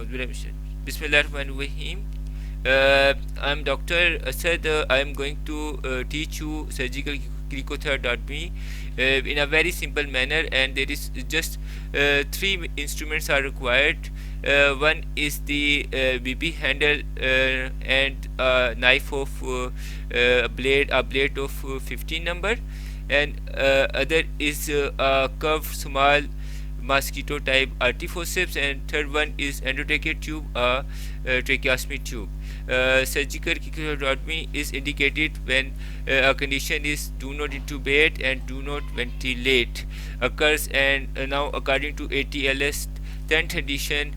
Bismillahirrahmanirrahim. I'm Dr. Asad. I'm going to teach you surgical cricothyroidotomy in a very simple manner, and there is just three instruments are required. One is the BB handle and a knife of a blade of 15 number, and other is a curved small mosquito type RT forceps, and third one is endotracheal tube, tracheostomy tube. Surgical tracheostomy is indicated when a condition is do not intubate and do not ventilate occurs, and now according to ATLS 10th edition,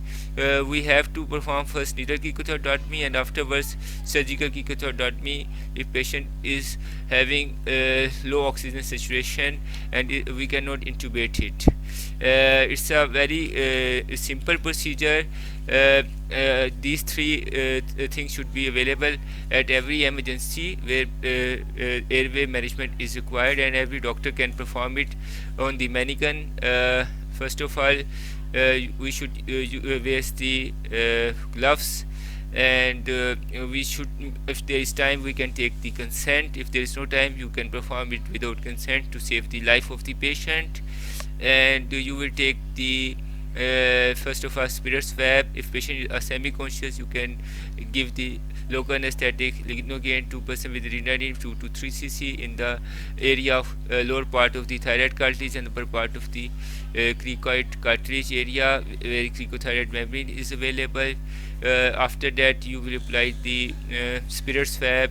we have to perform first needle cricothyroidotomy and afterwards surgical cricothyroidotomy if patient is having low oxygen saturation and we cannot intubate it. It's a very simple procedure. These three things should be available at every emergency where airway management is required, and every doctor can perform it on the mannequin. First of all, we should wear the gloves, and we should, if there is time, we can take the consent. If there is no time, you can perform it without consent to save the life of the patient. And you will take the first of all spirit swab. If patient is semi-conscious, you can give the local anesthetic lignocaine 2% with renadine 2 to 3 cc in the area of lower part of the thyroid cartilage and upper part of the cricoid cartilage area where cricothyroid membrane is available. After that, you will apply the spirit swab,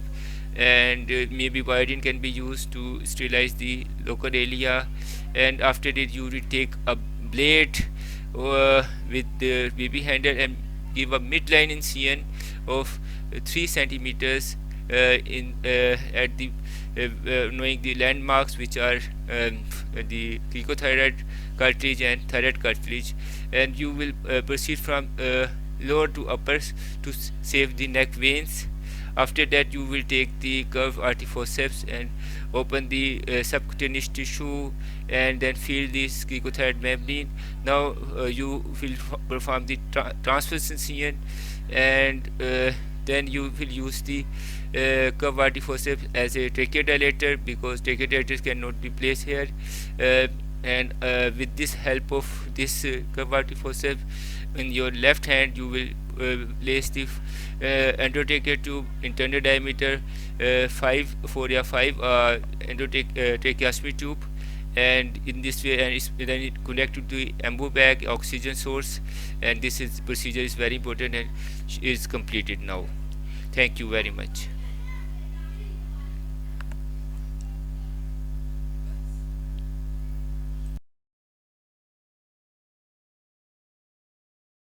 and maybe iodine can be used to sterilize the local area. And after that, you will take a blade with the BB handle and give a midline incision of 3 centimeters in at the knowing the landmarks which are the cricothyroid cartilage and thyroid cartilage, and you will proceed from lower to upper to save the neck veins. After that, you will take the curved RT forceps and open the subcutaneous tissue and then feel this cricothyroid membrane. Now you will perform the transverse incision, and then you will use the curved RT forceps as a tracheodilator because tracheodilators cannot be placed here. And with this help of this curved RT forceps in your left hand, you will place the endotracheal tube internal diameter 5 tracheostomy tube, and in this way, and then it connected to the ambu bag oxygen source, and this is procedure is very important and is completed now. Thank you very much.